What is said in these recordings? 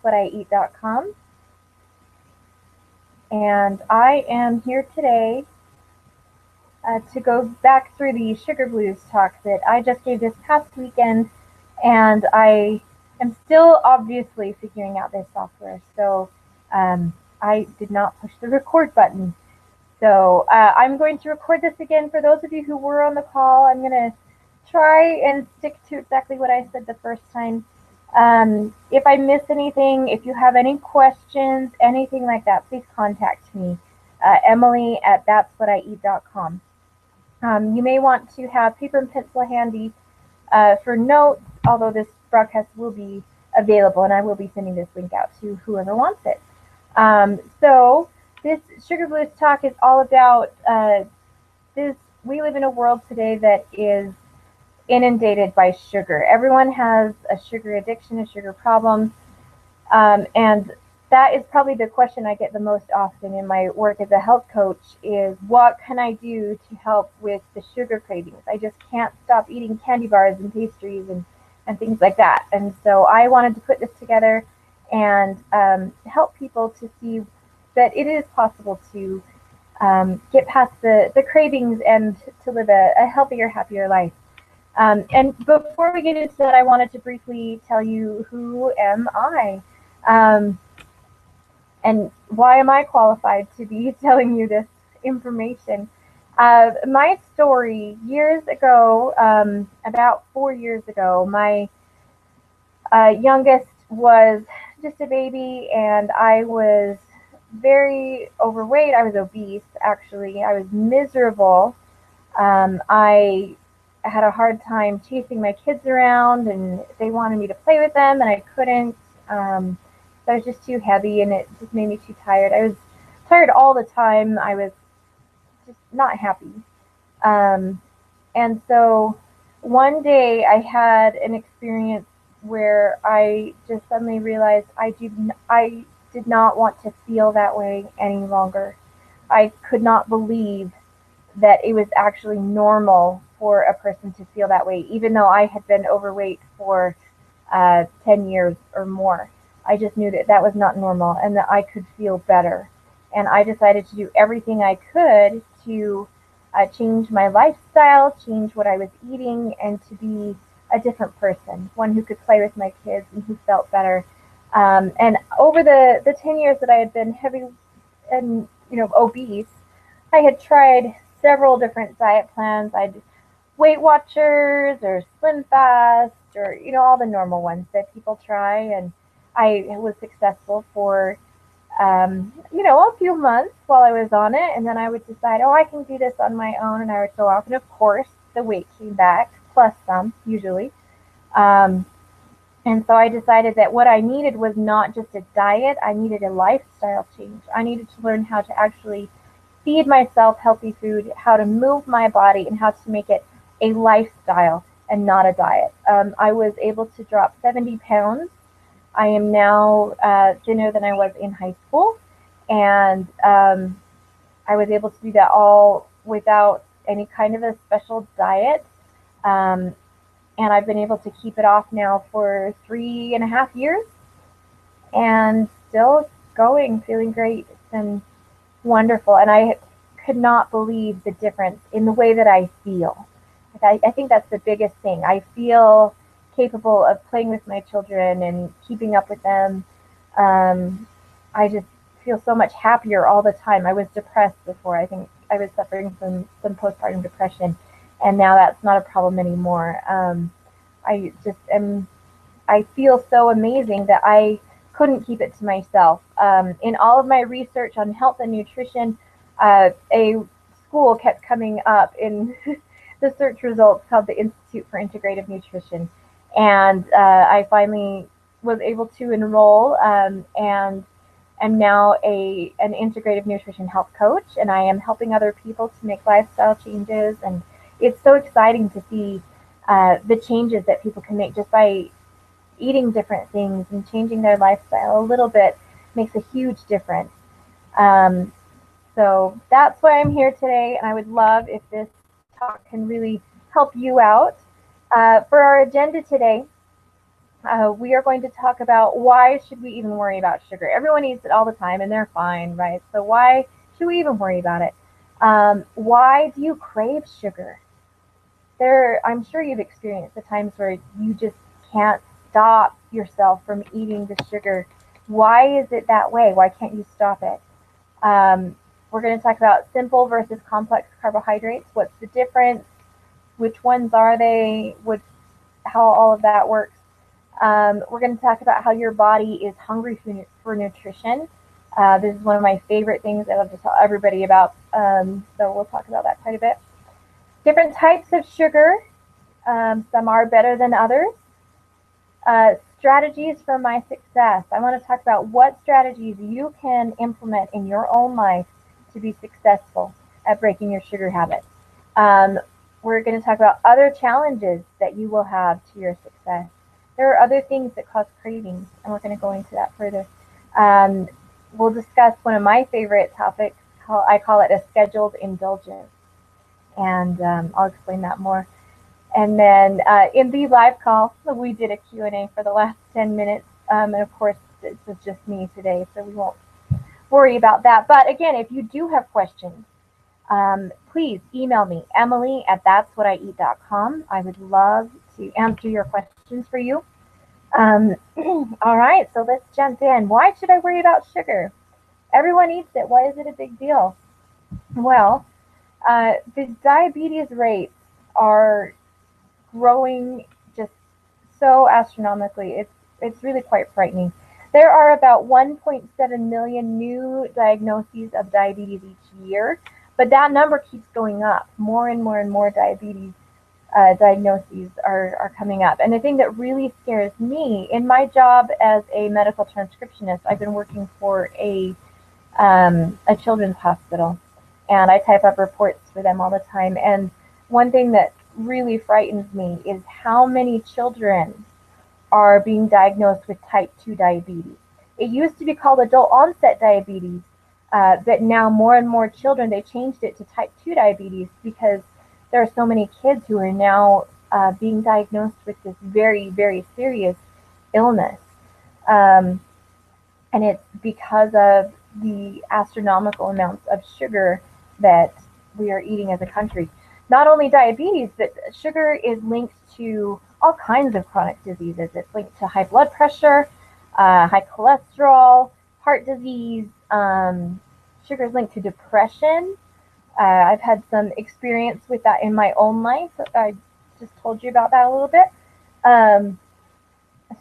that'swhatiEat.com, and I am here today to go back through the sugar blues talk that I just gave this past weekend, and I am still obviously figuring out this software, so I did not push the record button. So I'm going to record this again for those of you who were on the call. I'm going to try and stick to exactly what I said the first time. If I miss anything, if you have any questions, anything like that, please contact me, Emily at that'swhatiEat.com. You may want to have paper and pencil handy for notes, although this broadcast will be available, and I will be sending this link out to whoever wants it. So this Sugar Blues talk is all about this. We live in a world today that is inundated by sugar. Everyone has a sugar addiction, a sugar problem, and that is probably the question I get the most often in my work as a health coach is, what can I do to help with the sugar cravings? I just can't stop eating candy bars and pastries and things like that. And so I wanted to put this together and help people to see that it is possible to get past the cravings and to live a healthier, happier life. And before we get into that, I wanted to briefly tell you, who am I? And why am I qualified to be telling you this information? My story, years ago, about 4 years ago, my youngest was just a baby, and I was very overweight. I was obese, actually. I was miserable. I had a hard time chasing my kids around, and they wanted me to play with them, and I couldn't. So I was just too heavy, and it just made me too tired. I was tired all the time. I was just not happy. And so one day I had an experience where I just suddenly realized I did not want to feel that way any longer. I could not believe that it was actually normal for a person to feel that way, even though I had been overweight for 10 years or more. I just knew that that was not normal and that I could feel better. And I decided to do everything I could to change my lifestyle, change what I was eating, and to be a different person, one who could play with my kids and who felt better. And over the 10 years that I had been heavy and obese, I had tried several different diet plans. I'd Weight Watchers or Slim Fast or all the normal ones that people try, and I was successful for a few months while I was on it, and then I would decide, I can do this on my own, and I would go off, and of course the weight came back, plus some, usually. And so I decided that what I needed was not just a diet, I needed a lifestyle change. I needed to learn how to actually feed myself healthy food, how to move my body, and how to make it a lifestyle and not a diet. I was able to drop 70 pounds. I am now thinner than I was in high school, and I was able to do that all without any kind of a special diet. And I've been able to keep it off now for 3.5 years, and still going, feeling great. It's been wonderful, and I could not believe the difference in the way that I feel. I think that's the biggest thing. I feel capable of playing with my children and keeping up with them. I just feel so much happier all the time. I was depressed before. I think I was suffering from some postpartum depression, and now that's not a problem anymore. I feel so amazing that I couldn't keep it to myself. In all of my research on health and nutrition, a school kept coming up in the search results called the Institute for Integrative Nutrition. And I finally was able to enroll and am now an integrative nutrition health coach, and I am helping other people to make lifestyle changes. And it's so exciting to see the changes that people can make just by eating different things and changing their lifestyle a little bit makes a huge difference. So that's why I'm here today, and I would love if this talk can really help you out. For our agenda today, We are going to talk about why should we even worry about sugar. Everyone eats it all the time and they're fine, right? So why should we even worry about it? Why do you crave sugar? I'm sure you've experienced the times where you just can't stop yourself from eating the sugar. Why is it that way? Why can't you stop it? We're going to talk about simple versus complex carbohydrates. What's the difference? Which ones are they? How all of that works. We're going to talk about how your body is hungry for nutrition. This is one of my favorite things I love to tell everybody about. So we'll talk about that quite a bit. Different types of sugar. Some are better than others. Strategies for my success. I want to talk about what strategies you can implement in your own life to be successful at breaking your sugar habit. We're going to talk about other challenges that you will have to your success. There are other things that cause cravings, and we're going to go into that further. We'll discuss one of my favorite topics. I call it a scheduled indulgence, and I'll explain that more. And then in the live call, we did a Q&A for the last 10 minutes. And of course, this was just me today, so we won't worry about that. But again, if you do have questions, please email me, emily@that'swhatiEat.com. I would love to answer your questions for you. All right, so let's jump in. Why should I worry about sugar? Everyone eats it. Why is it a big deal? Well, the diabetes rates are growing just so astronomically. It's really quite frightening. There are about 1.7 million new diagnoses of diabetes each year, but that number keeps going up. More and more and more diabetes diagnoses are coming up. And the thing that really scares me in my job as a medical transcriptionist, I've been working for a children's hospital, and I type up reports for them all the time. And one thing that really frightens me is how many children are being diagnosed with type 2 diabetes. It used to be called adult onset diabetes, but now more and more children, they changed it to type 2 diabetes because there are so many kids who are now being diagnosed with this very, very serious illness. And it's because of the astronomical amounts of sugar that we are eating as a country. Not only diabetes, but sugar is linked to all kinds of chronic diseases. It's linked to high blood pressure, high cholesterol, heart disease. Sugar is linked to depression. I've had some experience with that in my own life. I just told you about that a little bit.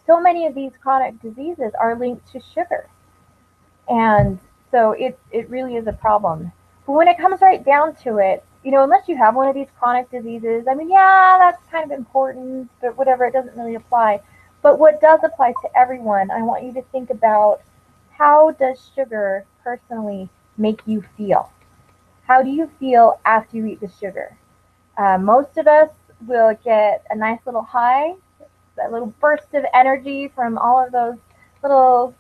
So many of these chronic diseases are linked to sugar. And so it really is a problem. But when it comes right down to it, unless you have one of these chronic diseases, I mean, yeah, that's kind of important, but whatever, it doesn't really apply. But what does apply to everyone, I want you to think about, how does sugar personally make you feel? How do you feel after you eat the sugar? Most of us will get a nice little high, that little burst of energy from all of those little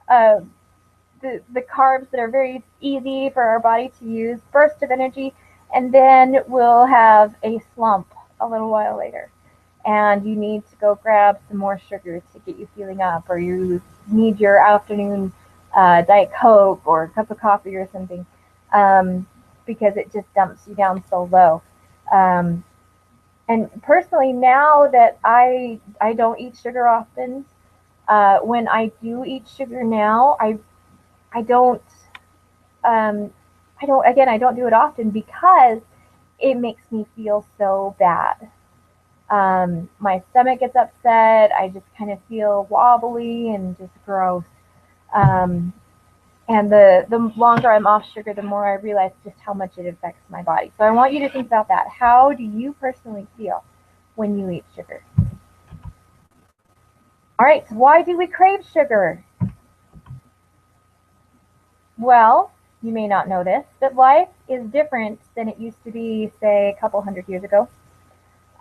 the carbs that are very easy for our body to use, burst of energy, and then we'll have a slump a little while later. And you need to go grab some more sugar to get you feeling up, or you need your afternoon Diet Coke or a cup of coffee or something, because it just dumps you down so low. And personally, now that I don't eat sugar often, when I do eat sugar now, I don't I don't do it often because it makes me feel so bad. My stomach gets upset. I just kind of feel wobbly and just gross. And the longer I'm off sugar, the more I realize just how much it affects my body. So I want you to think about that. How do you personally feel when you eat sugar? All right, so why do we crave sugar? Well, you may not know this, but life is different than it used to be, say, a couple hundred years ago.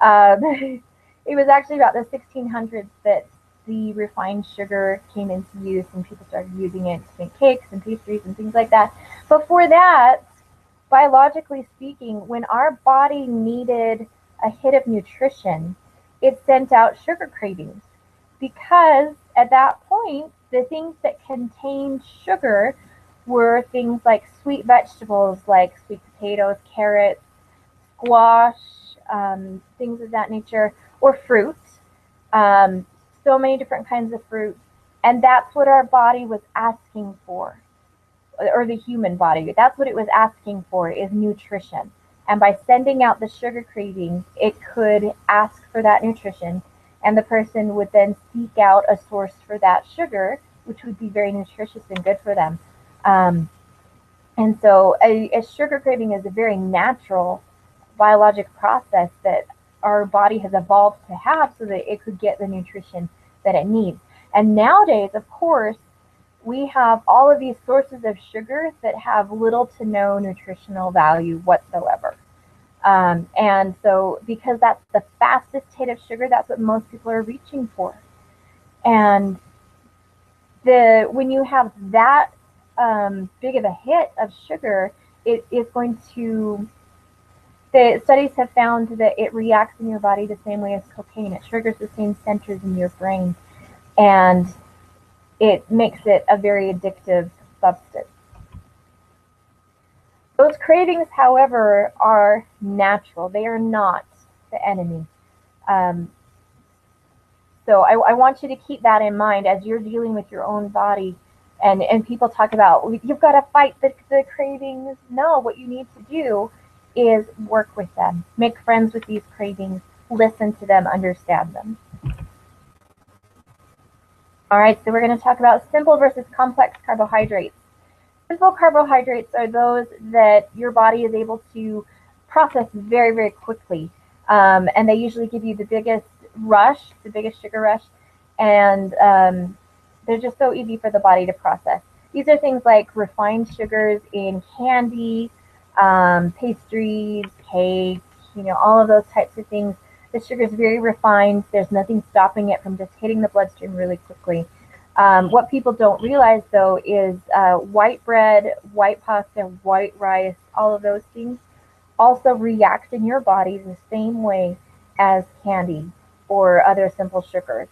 It was actually about the 1600s that the refined sugar came into use and people started using it to make cakes and pastries and things like that. Before that, biologically speaking, when our body needed a hit of nutrition, it sent out sugar cravings. because at that point, the things that contained sugar were things like sweet vegetables, like sweet potatoes, carrots, squash, things of that nature, or fruit. Um, so many different kinds of fruit. And that's what our body was asking for, or the human body. That's what it was asking for, is nutrition. And by sending out the sugar craving, it could ask for that nutrition. And the person would then seek out a source for that sugar, which would be very nutritious and good for them. Um, and so a sugar craving is a very natural biologic process that our body has evolved to have so that it could get the nutrition that it needs. And nowadays, of course, we have all of these sources of sugar that have little to no nutritional value whatsoever. And so, because that's the fastest hit of sugar, that's what most people are reaching for. And when you have that big of a hit of sugar, it is going to. The studies have found that it reacts in your body the same way as cocaine. It triggers the same centers in your brain, and it makes it a very addictive substance. Those cravings, however, are natural. They are not the enemy. Um, so I want you to keep that in mind as you're dealing with your own body. And people talk about, you've got to fight the cravings. No, what you need to do is work with them. Make friends with these cravings. Listen to them. Understand them. All right, so we're going to talk about simple versus complex carbohydrates. Simple carbohydrates are those that your body is able to process very, very quickly. And they usually give you the biggest rush, the biggest sugar rush. And they're just so easy for the body to process. These are things like refined sugars in candy, pastries, cake, all of those types of things. The sugar is very refined. There's nothing stopping it from just hitting the bloodstream really quickly. What people don't realize, though, is white bread, white pasta, white rice, all of those things also react in your body the same way as candy or other simple sugars.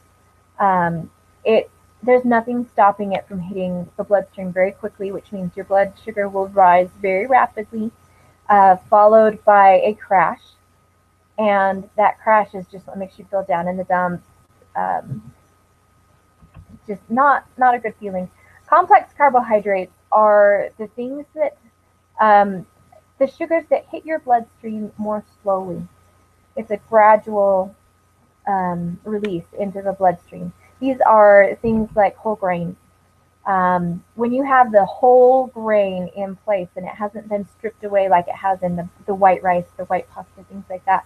There's nothing stopping it from hitting the bloodstream very quickly, which means your blood sugar will rise very rapidly, followed by a crash. And that crash is just what makes you feel down in the dumps. Just not a good feeling. Complex carbohydrates are the things that the sugars that hit your bloodstream more slowly. It's a gradual release into the bloodstream. These are things like whole grains. When you have the whole grain in place and it hasn't been stripped away like it has in the white rice, the white pasta, things like that,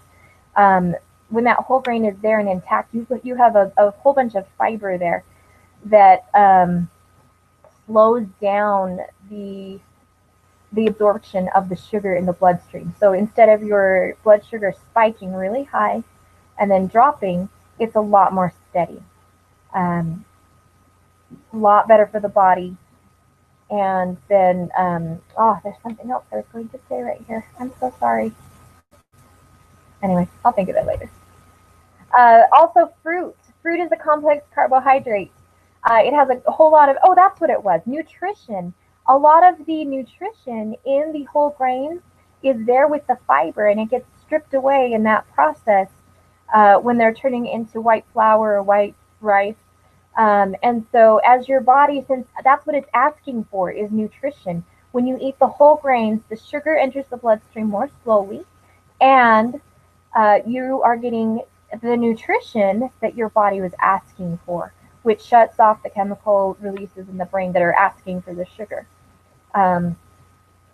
when that whole grain is there and intact, you have a whole bunch of fiber there that slows down the absorption of the sugar in the bloodstream. So instead of your blood sugar spiking really high and then dropping, it's a lot more steady. A lot better for the body. And then, there's something else I was going to say right here. I'm so sorry. Anyway, I'll think of it later. Also, fruit. Fruit is a complex carbohydrate. It has a whole lot of, that's what it was, nutrition. A lot of the nutrition in the whole grains is there with the fiber, and it gets stripped away in that process when they're turning into white flour or white rice. And so as your body, since that's what it's asking for, is nutrition, when you eat the whole grains, the sugar enters the bloodstream more slowly, and you are getting the nutrition that your body was asking for, which shuts off the chemical releases in the brain that are asking for the sugar. So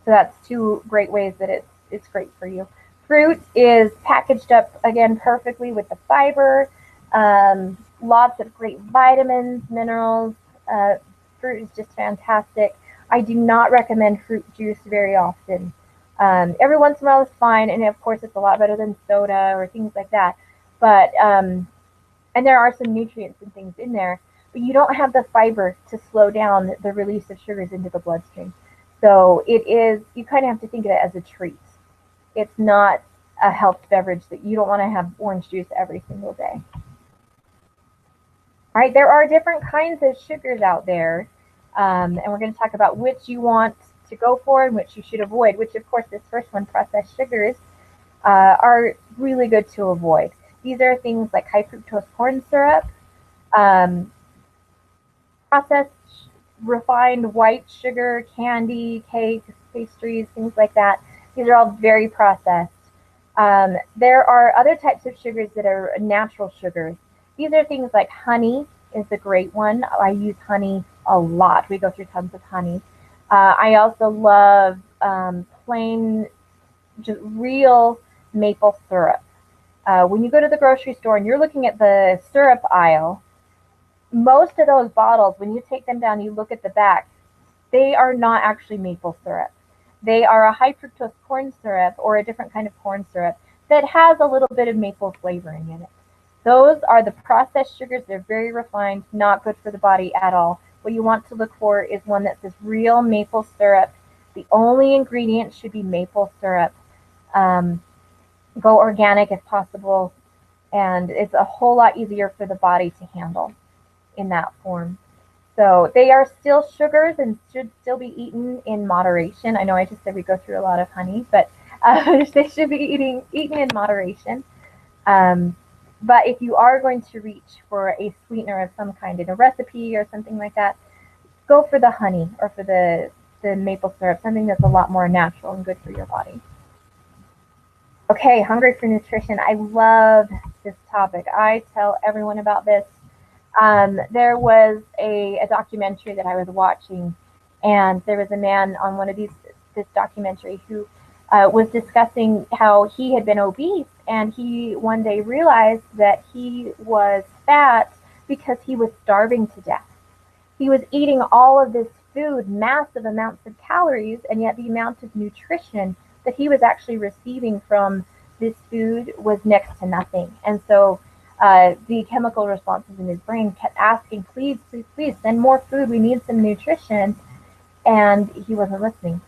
that's two great ways that it's great for you. Fruit is packaged up, again, perfectly with the fiber. Lots of great vitamins, minerals. Fruit is just fantastic. I do not recommend fruit juice very often. Every once in a while is fine, and of course it's a lot better than soda or things like that. But and there are some nutrients and things in there, but you don't have the fiber to slow down the release of sugars into the bloodstream. So you kind of have to think of it as a treat. It's not a health beverage that you don't want to have orange juice every single day. All right, there are different kinds of sugars out there, and we're going to talk about which you want to go for and which you should avoid, which, of course, this first one, processed sugars, are really good to avoid. These are things like high fructose corn syrup, um, processed refined white sugar, candy, cakes, pastries, things like that. These are all very processed. There are other types of sugars that are natural sugars. These are things like honey is a great one. I use honey a lot. We go through tons of honey. I also love plain, just real maple syrup. When you go to the grocery store and you're looking at the syrup aisle, most of those bottles, when you take them down, you look at the back, they are not actually maple syrup. They are a high fructose corn syrup or a different kind of corn syrup that has a little bit of maple flavoring in it. Those are the processed sugars. They're very refined, not good for the body at all. What you want to look for is one that says real maple syrup. The only ingredient should be maple syrup. Um, go organic if possible, and it's a whole lot easier for the body to handle in that form. So they are still sugars and should still be eaten in moderation. I know I just said we go through a lot of honey, but they should be eaten in moderation. Um, but if you are going to reach for a sweetener of some kind in a recipe or something like that, go for the honey or for the maple syrup, something that's a lot more natural and good for your body. Okay, hungry for nutrition. I love this topic. I tell everyone about this. There was a documentary that I was watching, and there was a man on one of this documentary who was discussing how he had been obese, and he one day realized that he was fat because he was starving to death. He was eating all of this food, massive amounts of calories, and yet the amount of nutrition that he was actually receiving from this food was next to nothing. And so the chemical responses in his brain kept asking, please, please, please, send more food. We need some nutrition. And he wasn't listening.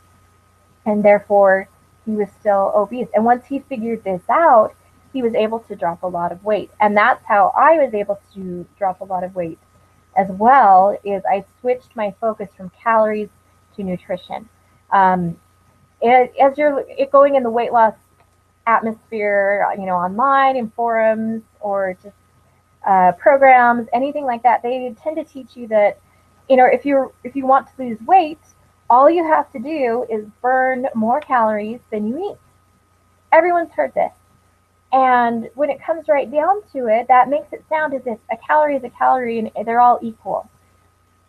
And therefore, he was still obese. And once he figured this out, he was able to drop a lot of weight. And that's how I was able to drop a lot of weight as well, is I switched my focus from calories to nutrition. Um, as you're going in the weight loss atmosphere, online in forums or just programs, anything like that, they tend to teach you that, if you want to lose weight, all you have to do is burn more calories than you eat. Everyone's heard this. And when it comes right down to it, that makes it sound as if a calorie is a calorie and they're all equal.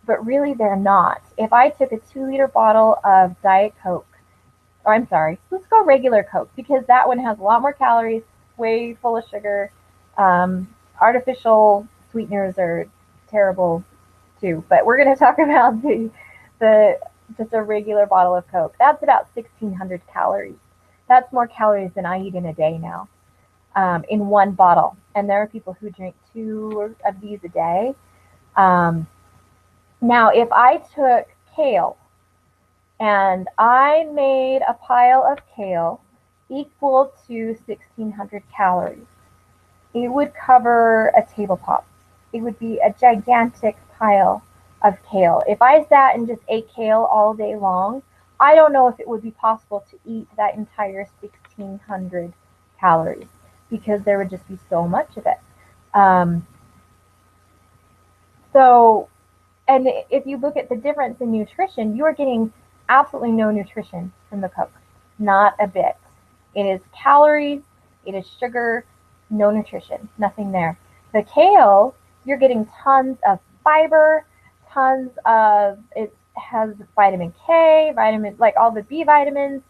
But really, they're not. If I took a 2-liter bottle of Diet Coke, or I'm sorry, let's go regular Coke, because that one has a lot more calories, way full of sugar. Artificial sweeteners are terrible too. But we're going to talk about the just a regular bottle of Coke. That's about 1,600 calories. That's more calories than I eat in a day now, in one bottle. And there are people who drink 2 of these a day. Now, if I took kale and I made a pile of kale equal to 1,600 calories, it would cover a tabletop. It would be a gigantic pile of kale. If I sat and just ate kale all day long, I don't know if it would be possible to eat that entire 1,600 calories, because there would just be so much of it. Um, so, and if you look at the difference in nutrition, you are getting absolutely no nutrition from the Coke. Not a bit. It is calories, it is sugar, no nutrition, nothing there. The kale, you're getting tons of fiber, it has vitamin K, like all the B vitamins.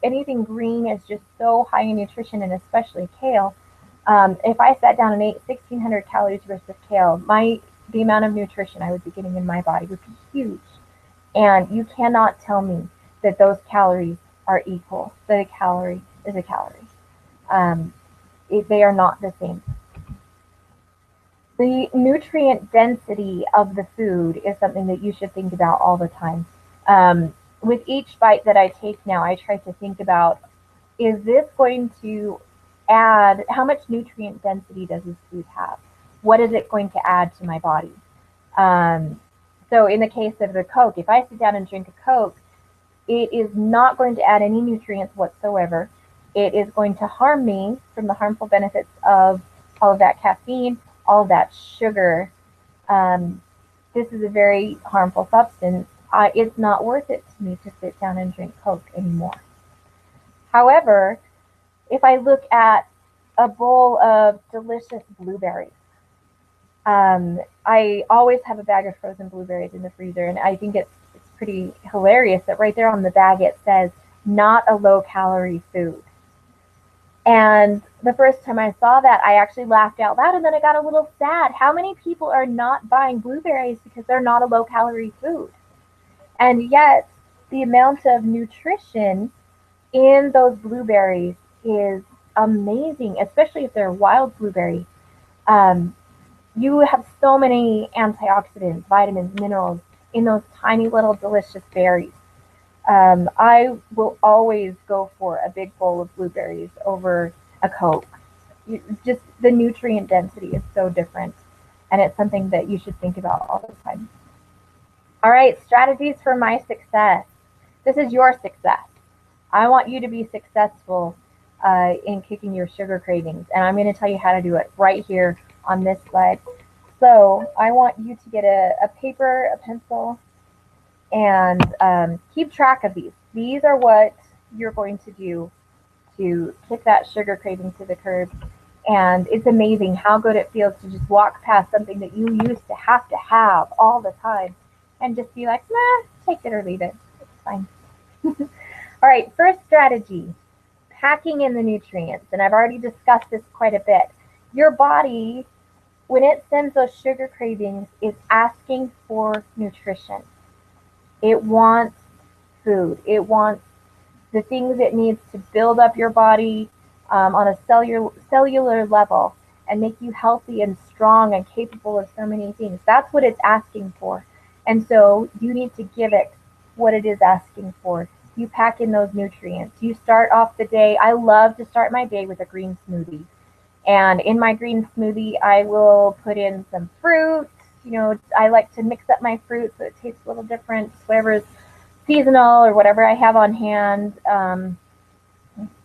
Anything green is just so high in nutrition, and especially kale. If I sat down and ate 1,600 calories worth of kale, the amount of nutrition I would be getting in my body would be huge. And you cannot tell me that those calories are equal, that a calorie is a calorie. They are not the same. The nutrient density of the food is something that you should think about all the time. With each bite that I take now, I try to think about, is this going to add, how much nutrient density does this food have? what is it going to add to my body? So in the case of the Coke, if I sit down and drink a Coke, it is not going to add any nutrients whatsoever. It is going to harm me from the harmful benefits of all of that caffeine, all of that sugar. This is a very harmful substance. It's not worth it to me to sit down and drink Coke anymore. However, if I look at a bowl of delicious blueberries, I always have a bag of frozen blueberries in the freezer, and I think it's pretty hilarious that right there on the bag it says, not a low-calorie food. And the first time I saw that, I actually laughed out loud, and then I got a little sad. How many people are not buying blueberries because they're not a low-calorie food? And yet, the amount of nutrition in those blueberries is amazing, especially if they're wild blueberry. You have so many antioxidants, vitamins, minerals in those tiny little delicious berries. I will always go for a big bowl of blueberries over a Coke. Just the nutrient density is so different, and it's something that you should think about all the time. All right, strategies for my success. This is your success. I want you to be successful in kicking your sugar cravings, and I'm going to tell you how to do it right here on this slide. So I want you to get a paper, a pencil, and keep track of these. These are what you're going to do to kick that sugar craving to the curb. And it's amazing how good it feels to just walk past something that you used to have all the time and just be like, nah, take it or leave it. It's fine. All right, first strategy, packing in the nutrients. And I've already discussed this quite a bit. Your body, when it sends those sugar cravings, is asking for nutrition. It wants food. It wants the things it needs to build up your body on a cellular level and make you healthy and strong and capable of so many things. That's what it's asking for. And so you need to give it what it is asking for. You pack in those nutrients. You start off the day. I love to start my day with a green smoothie. And in my green smoothie, I will put in some fruit. You know, I like to mix up my fruit so it tastes a little different, whatever's seasonal or whatever I have on hand.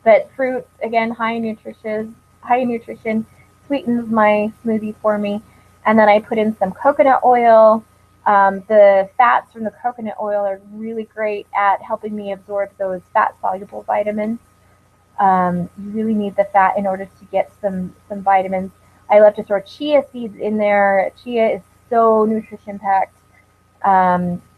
But fruit, again, high in nutrition, sweetens my smoothie for me. And then I put in some coconut oil. The fats from the coconut oil are really great at helping me absorb those fat-soluble vitamins. You really need the fat in order to get some vitamins. I love to throw chia seeds in there. Chia is so nutrition-packed.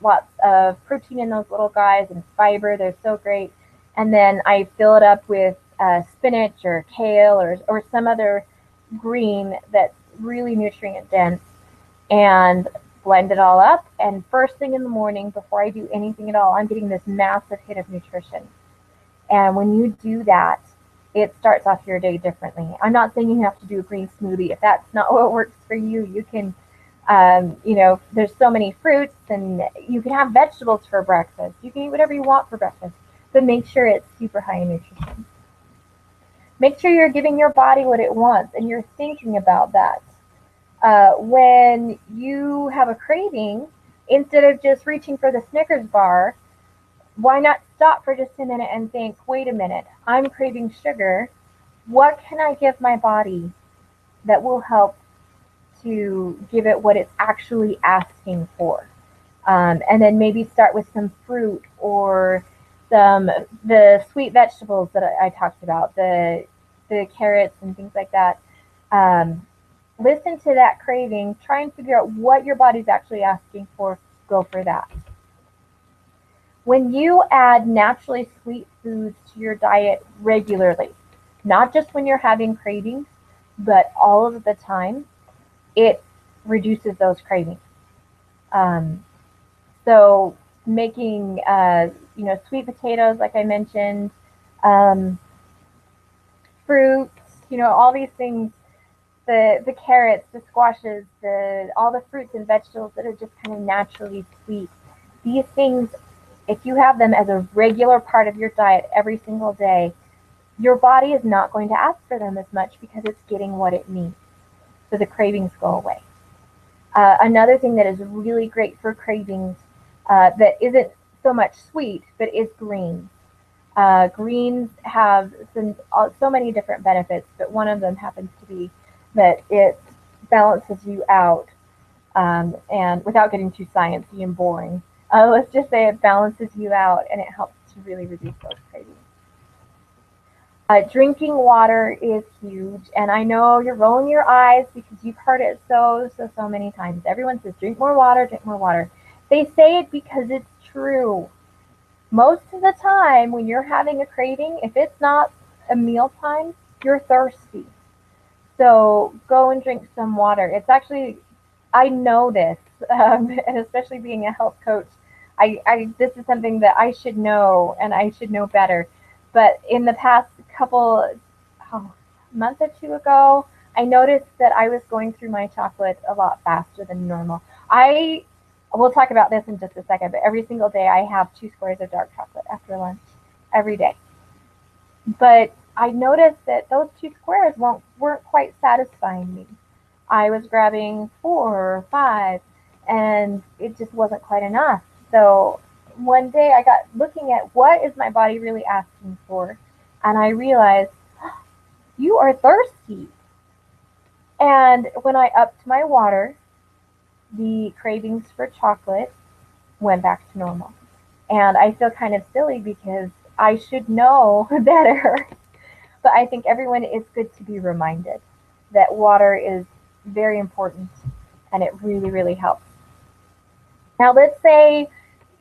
Lots of protein in those little guys and fiber. They're so great. And then I fill it up with spinach or kale or some other green that's really nutrient dense, and blend it all up. And first thing in the morning, before I do anything at all, I'm getting this massive hit of nutrition. And when you do that, it starts off your day differently. I'm not saying you have to do a green smoothie. If that's not what works for you, you can, there's so many fruits, and you can have vegetables for breakfast. You can eat whatever you want for breakfast, but make sure it's super high in nutrition. Make sure you're giving your body what it wants, and you're thinking about that. When you have a craving, instead of just reaching for the Snickers bar, why not stop for just a minute and think, wait a minute, I'm craving sugar. What can I give my body that will help to give it what it's actually asking for? And then maybe start with some fruit or the sweet vegetables that I talked about, the carrots and things like that. Listen to that craving, try and figure out what your body's actually asking for, go for that. When you add naturally sweet foods to your diet regularly, not just when you're having cravings, but all of the time, it reduces those cravings. So making, sweet potatoes, like I mentioned, fruits, all these things, the carrots, the squashes, all the fruits and vegetables that are just kind of naturally sweet. These things, if you have them as a regular part of your diet every single day, your body is not going to ask for them as much because it's getting what it needs. so the cravings go away. Another thing that is really great for cravings that isn't so much sweet, but is greens. Greens have so many different benefits, but one of them happens to be that it balances you out. And without getting too sciencey and boring, let's just say it balances you out and it helps to really reduce those cravings. Drinking water is huge, and I know you're rolling your eyes because you've heard it so many times. Everyone says, drink more water, drink more water. They say it because it's true. Most of the time, when you're having a craving, if it's not a mealtime, you're thirsty. So go and drink some water. It's actually, I know this, and especially being a health coach, this is something that I should know and I should know better. But in the past couple month or two ago, I noticed that I was going through my chocolate a lot faster than normal. We'll talk about this in just a second, but every single day I have 2 squares of dark chocolate after lunch, every day. But I noticed that those 2 squares weren't quite satisfying me. I was grabbing 4 or 5, and it just wasn't quite enough. So one day I got looking at what is my body really asking for, and I realized, you are thirsty. And when I upped my water, the cravings for chocolate went back to normal. And I feel kind of silly because I should know better. But I think everyone is good to be reminded that water is very important and it really, really helps. Now, let's say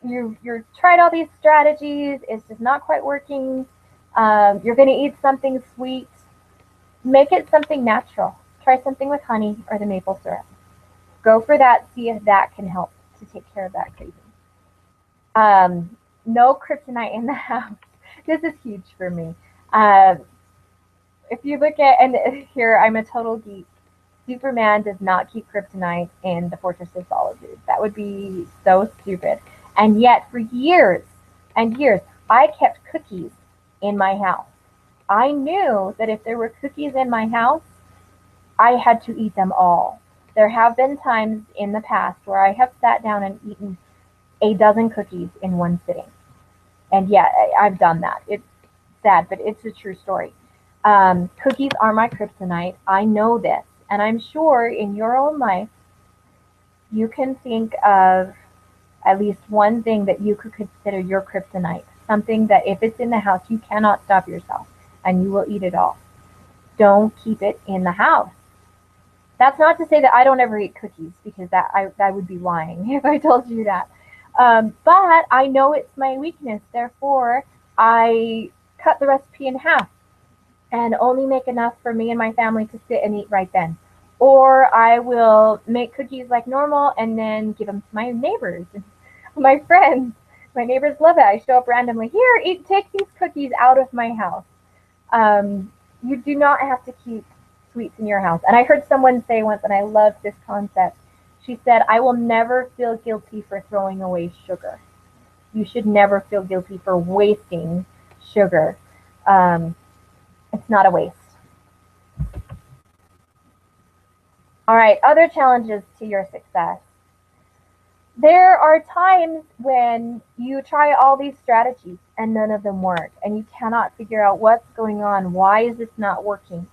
you've tried all these strategies, it's just not quite working. You're going to eat something sweet. Make it something natural. Try something with honey or the maple syrup. Go for that. See if that can help to take care of that craving. No kryptonite in the house. This is huge for me. If you look at, and here I'm a total geek, Superman does not keep kryptonite in the Fortress of Solitude. That would be so stupid. And yet, for years and years, I kept cookies in my house. I knew that if there were cookies in my house, I had to eat them all. There have been times in the past where I have sat down and eaten a dozen cookies in one sitting. And yeah, I've done that. It's sad, but it's a true story. Cookies are my kryptonite. I know this. And I'm sure in your own life, you can think of at least one thing that you could consider your kryptonite. Something that if it's in the house, you cannot stop yourself and you will eat it all. Don't keep it in the house. That's not to say that I don't ever eat cookies, because I would be lying if I told you that. But I know it's my weakness. Therefore, I cut the recipe in half and only make enough for me and my family to sit and eat right then. Or I will make cookies like normal and then give them to my neighbors, my friends. My neighbors love it. I show up randomly. Here, take these cookies out of my house. You do not have to keep sweets in your house. And I heard someone say once, and I love this concept. She said, I will never feel guilty for throwing away sugar. You should never feel guilty for wasting sugar. It's not a waste. All right, other challenges to your success. There are times when you try all these strategies and none of them work, and you cannot figure out what's going on. Why is this not working?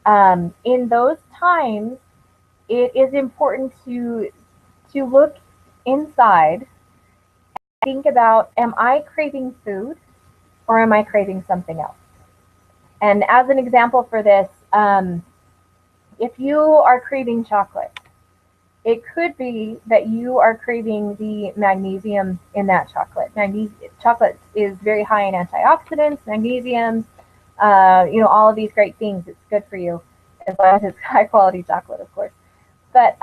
In those times, it is important to look inside and think about, am I craving food or am I craving something else? And as an example for this, if you are craving chocolate, it could be that you are craving the magnesium in that chocolate. Chocolate is very high in antioxidants, magnesium, all of these great things. It's good for you, as long as it's high quality chocolate, of course. But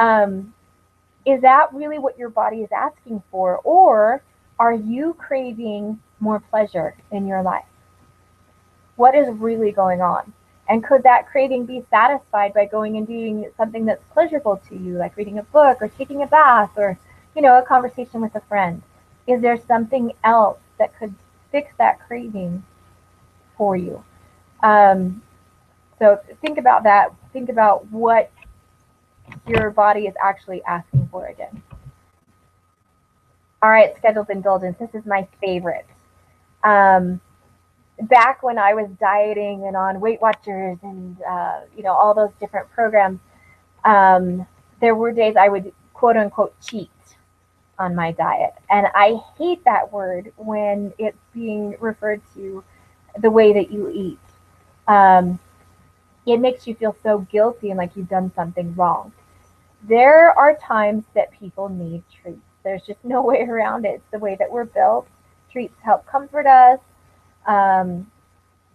is that really what your body is asking for? Or are you craving more pleasure in your life? What is really going on? And could that craving be satisfied by going and doing something that's pleasurable to you, like reading a book or taking a bath or, a conversation with a friend? Is there something else that could fix that craving for you? So think about that. Think about what your body is actually asking for again. All right, scheduled indulgence. This is my favorite. Back when I was dieting and on Weight Watchers and all those different programs, there were days I would quote unquote cheat on my diet, and I hate that word when it's being referred to the way that you eat. Um, it makes you feel so guilty and like you've done something wrong. There are times that people need treats. There's just no way around it. It's the way that we're built. Treats help comfort us. Um,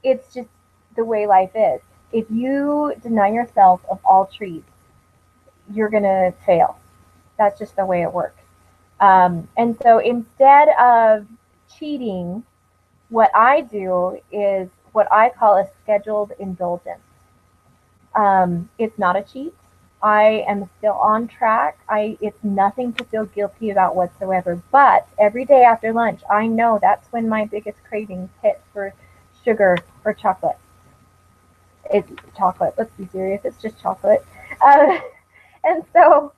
it's just the way life is. If you deny yourself of all treats, you're going to fail. That's just the way it works. And so instead of cheating, what I do is what I call a scheduled indulgence. It's not a cheat. I am still on track. It's nothing to feel guilty about whatsoever. But every day after lunch, I know that's when my biggest cravings hit for sugar or chocolate. It's chocolate. Let's be serious. It's just chocolate. Uh, and so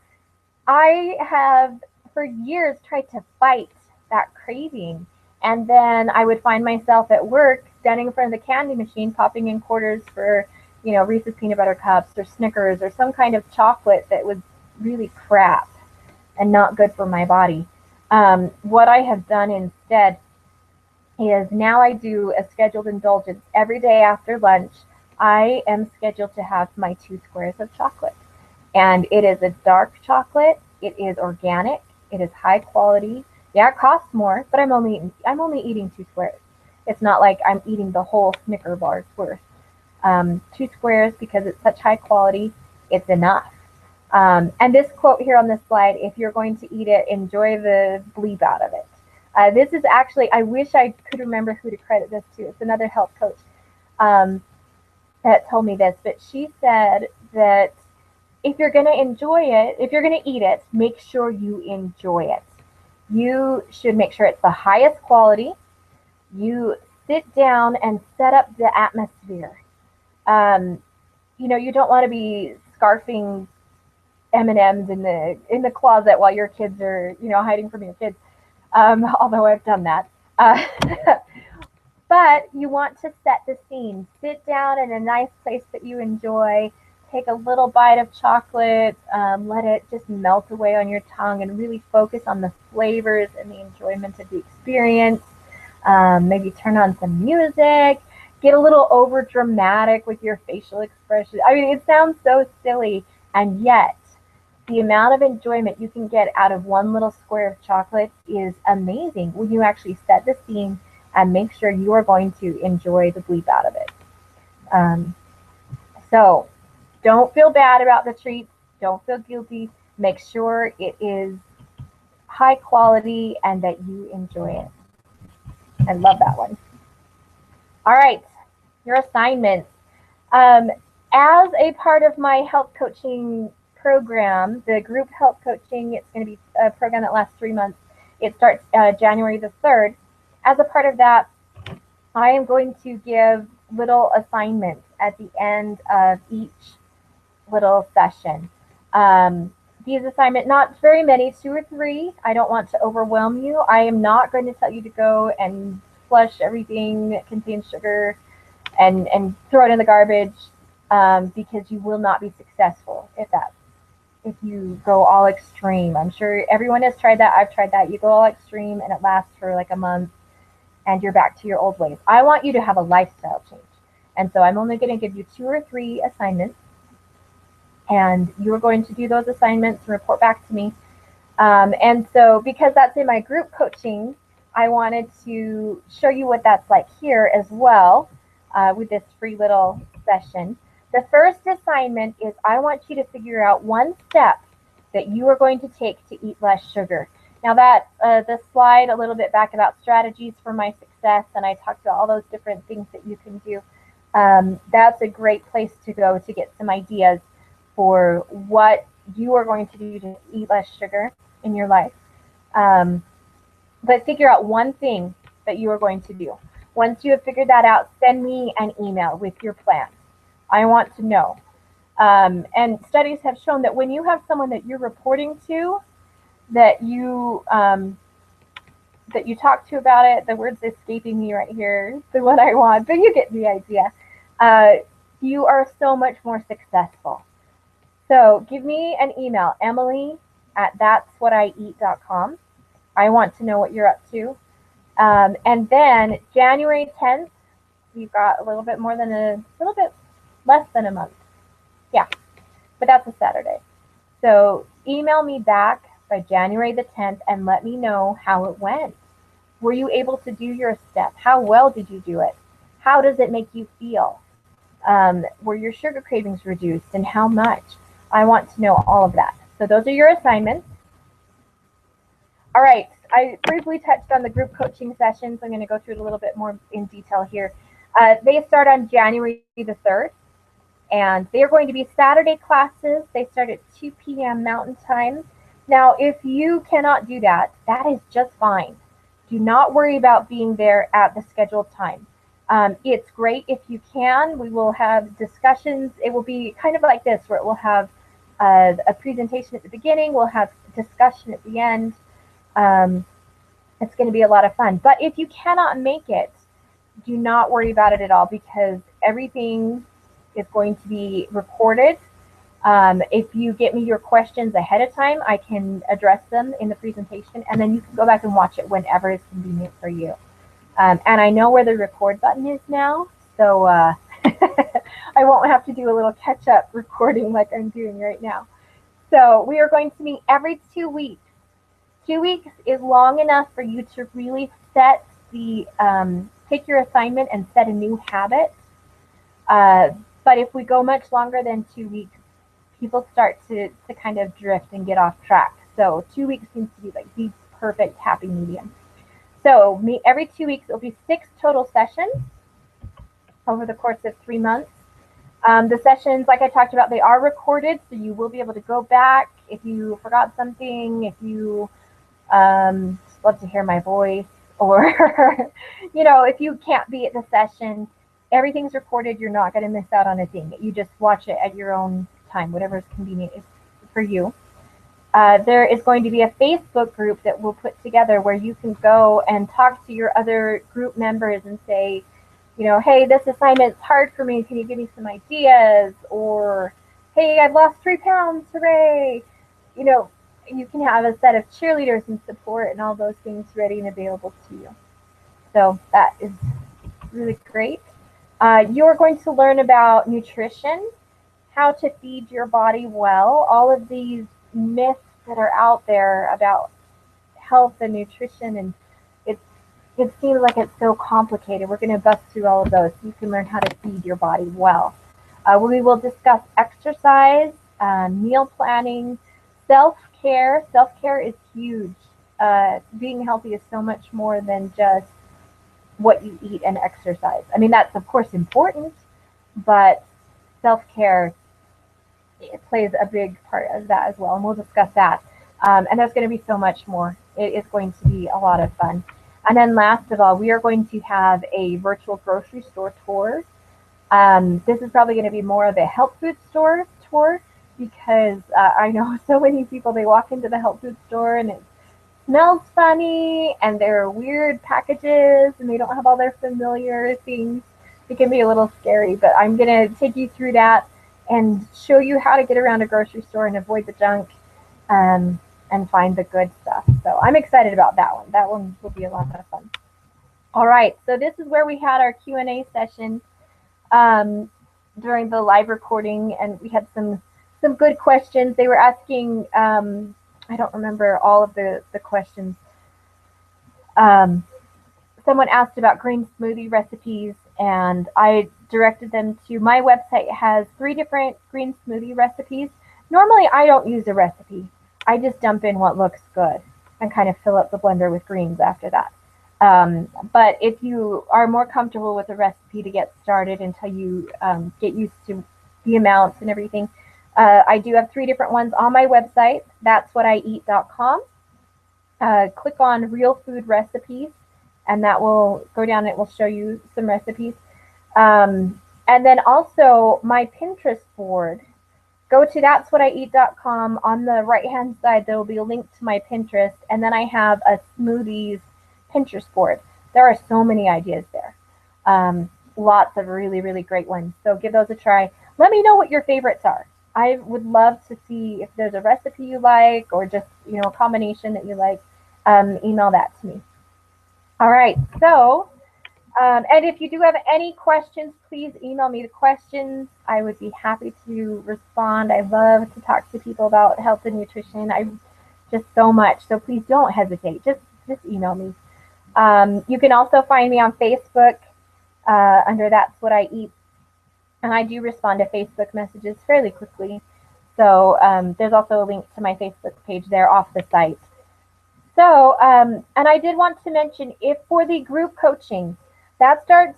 I have for years tried to fight that craving. And then I would find myself at work standing in front of the candy machine, popping in quarters for, Reese's peanut butter cups or Snickers or some kind of chocolate that was really crap and not good for my body. What I have done instead is now I do a scheduled indulgence every day after lunch. I am scheduled to have my 2 squares of chocolate. And it is a dark chocolate. It is organic. It is high quality. Yeah, it costs more, but I'm only eating 2 squares. It's not like I'm eating the whole Snicker bar's worth. 2 squares, because it's such high quality, it's enough. And this quote here on this slide, if you're going to eat it, enjoy the bleep out of it. This is actually, I wish I could remember who to credit this to. It's another health coach that told me this, but she said that if you're going to enjoy it, if you're going to eat it, make sure you enjoy it. You should make sure it's the highest quality. You sit down and set up the atmosphere. You don't want to be scarfing M&Ms in the closet while your kids are, hiding from your kids. Although I've done that. But you want to set the scene. Sit down in a nice place that you enjoy. Take a little bite of chocolate. Let it just melt away on your tongue and really focus on the flavors and the enjoyment of the experience. Maybe turn on some music. Get a little over dramatic with your facial expression. I mean, it sounds so silly, and yet the amount of enjoyment you can get out of one little square of chocolate is amazing when you actually set the scene and make sure you are going to enjoy the bleep out of it. So don't feel bad about the treats. Don't feel guilty. Make sure it is high quality and that you enjoy it. I love that one. All right, your assignments. As a part of my health coaching program, the group health coaching, it's going to be a program that lasts 3 months. It starts January the 3rd. As a part of that, I am going to give little assignments at the end of each little session. These assignments, not very many, 2 or 3. I don't want to overwhelm you. I am not going to tell you to go and flush everything that contains sugar and throw it in the garbage, because you will not be successful if you go all extreme. I'm sure everyone has tried that. I've tried that. You go all extreme and it lasts for like a month and you're back to your old ways. I want you to have a lifestyle change. And so I'm only going to give you 2 or 3 assignments, and you're going to do those assignments and report back to me. And so because that's in my group coaching, I wanted to show you what that's like here as well, with this free little session. The first assignment is I want you to figure out 1 step that you are going to take to eat less sugar. Now that the slide a little bit back about strategies for my success, and I talked about all those different things that you can do. That's a great place to go to get some ideas for what you are going to do to eat less sugar in your life. But figure out 1 thing that you are going to do. Once you have figured that out, send me an email with your plan. I want to know. And studies have shown that when you have someone that you're reporting to, that you talk to about it, the word's escaping me right here, the one I want, but you get the idea. Uh, you are so much more successful. So give me an email, Emily at that'swhatieat.com. I want to know what you're up to. And then January 10th, you've got a little bit less than a month. Yeah, but that's a Saturday. So email me back by January the 10th and let me know how it went. Were you able to do your step? How well did you do it? How does it make you feel? Were your sugar cravings reduced and how much? I want to know all of that. So those are your assignments. All right, I briefly touched on the group coaching sessions. I'm going to go through it a little bit more in detail here. They start on January the 3rd, and they are going to be Saturday classes. They start at 2 p.m. Mountain Time. Now, if you cannot do that, that is just fine. Do not worry about being there at the scheduled time. It's great if you can. We will have discussions. It will be kind of like this, where it will have a presentation at the beginning. We'll have discussion at the end. It's going to be a lot of fun. But if you cannot make it, do not worry about it at all, because everything is going to be recorded. If you get me your questions ahead of time, I can address them in the presentation, and then you can go back and watch it whenever it's convenient for you. And I know where the record button is now, so I won't have to do a little catch-up recording like I'm doing right now. So we are going to meet every 2 weeks. 2 weeks is long enough for you to really set pick your assignment and set a new habit. But if we go much longer than 2 weeks, people start to kind of drift and get off track. So 2 weeks seems to be like the perfect happy medium. So meet every 2 weeks. It'll be 6 total sessions over the course of 3 months. The sessions, like I talked about, they are recorded, so you will be able to go back if you forgot something, if you love to hear my voice, or if you can't be at the session, everything's recorded. You're not going to miss out on a thing. You just watch it at your own time, whatever is convenient for you. There is going to be a Facebook group that we'll put together where you can go and talk to your other group members and say, hey, this assignment's hard for me. Can you give me some ideas? Or, hey, I've lost 3 pounds. Hooray. You can have a set of cheerleaders and support and all those things ready and available to you. So that is really great. You're going to learn about nutrition, how to feed your body well, all of these myths that are out there about health and nutrition, and it seems like it's so complicated. We're going to bust through all of those so you can learn how to feed your body well. We will discuss exercise, meal planning, self-care. Self-care is huge. Being healthy is so much more than just what you eat and exercise. I mean, that's of course important, but self-care, it plays a big part of that as well, and we'll discuss that. And there's going to be so much more. It is going to be a lot of fun. And then last of all, we are going to have a virtual grocery store tour. This is probably going to be more of a health food store tour, because I know so many people, they walk into the health food store and it smells funny and there are weird packages and they don't have all their familiar things. It can be a little scary, but I'm going to take you through that and show you how to get around a grocery store and avoid the junk and find the good stuff. So I'm excited about that one. That one will be a lot of fun. All right, so this is where we had our Q&A session during the live recording, and we had some good questions. They were asking, I don't remember all of the questions. Someone asked about green smoothie recipes, and I directed them to my website. It has 3 different green smoothie recipes. Normally, I don't use a recipe. I just dump in what looks good and kind of fill up the blender with greens after that. But if you are more comfortable with a recipe to get started until you get used to the amounts and everything, I do have 3 different ones on my website, that'swhatieat.com. Click on Real Food Recipes, and that will go down. It will show you some recipes. And then also my Pinterest board. go to that'swhatiEat.com. On the right-hand side, there will be a link to my Pinterest, and then I have a smoothies Pinterest board. There are so many ideas there. Lots of really, really great ones. So give those a try. Let me know what your favorites are. I would love to see if there's a recipe you like or just, a combination that you like. Email that to me. All right. So, and if you do have any questions, please email me the questions. I would be happy to respond. I love to talk to people about health and nutrition. I just so much. So please don't hesitate. Just email me. You can also find me on Facebook under That's What I Eat. And I do respond to Facebook messages fairly quickly. So there's also a link to my Facebook page there off the site. So, and I did want to mention, if for the group coaching, that starts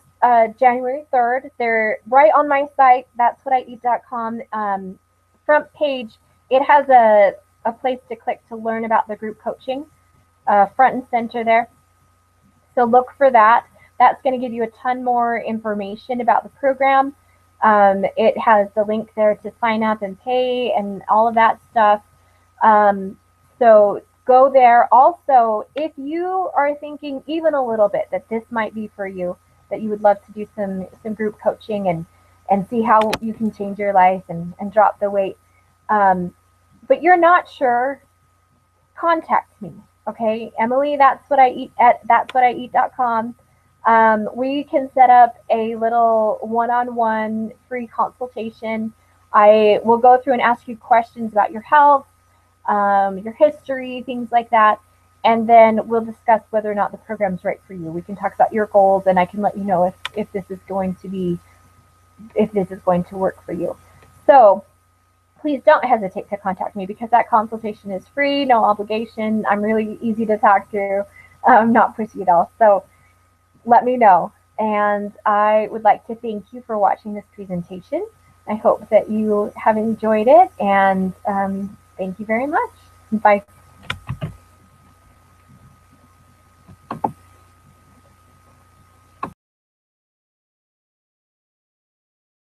January 3rd. They're right on my site, that'swhatiEat.com front page. It has a place to click to learn about the group coaching, front and center there. So look for that. That's going to give you a ton more information about the program. It has the link there to sign up and pay and all of that stuff. So go there. Also, if you are thinking even a little bit that this might be for you, that you would love to do some group coaching and see how you can change your life and drop the weight, but you're not sure, contact me. Okay, Emily, that's what I eat at that'swhatiEat.com. We can set up a little one-on-one free consultation. I will go through and ask you questions about your health, your history, things like that. And then we'll discuss whether or not the program's right for you. We can talk about your goals, and I can let you know if this is going to work for you. So please don't hesitate to contact me, because that consultation is free, no obligation. I'm really easy to talk to, not pushy at all. So let me know. And I would like to thank you for watching this presentation. I hope that you have enjoyed it, and thank you very much. Bye.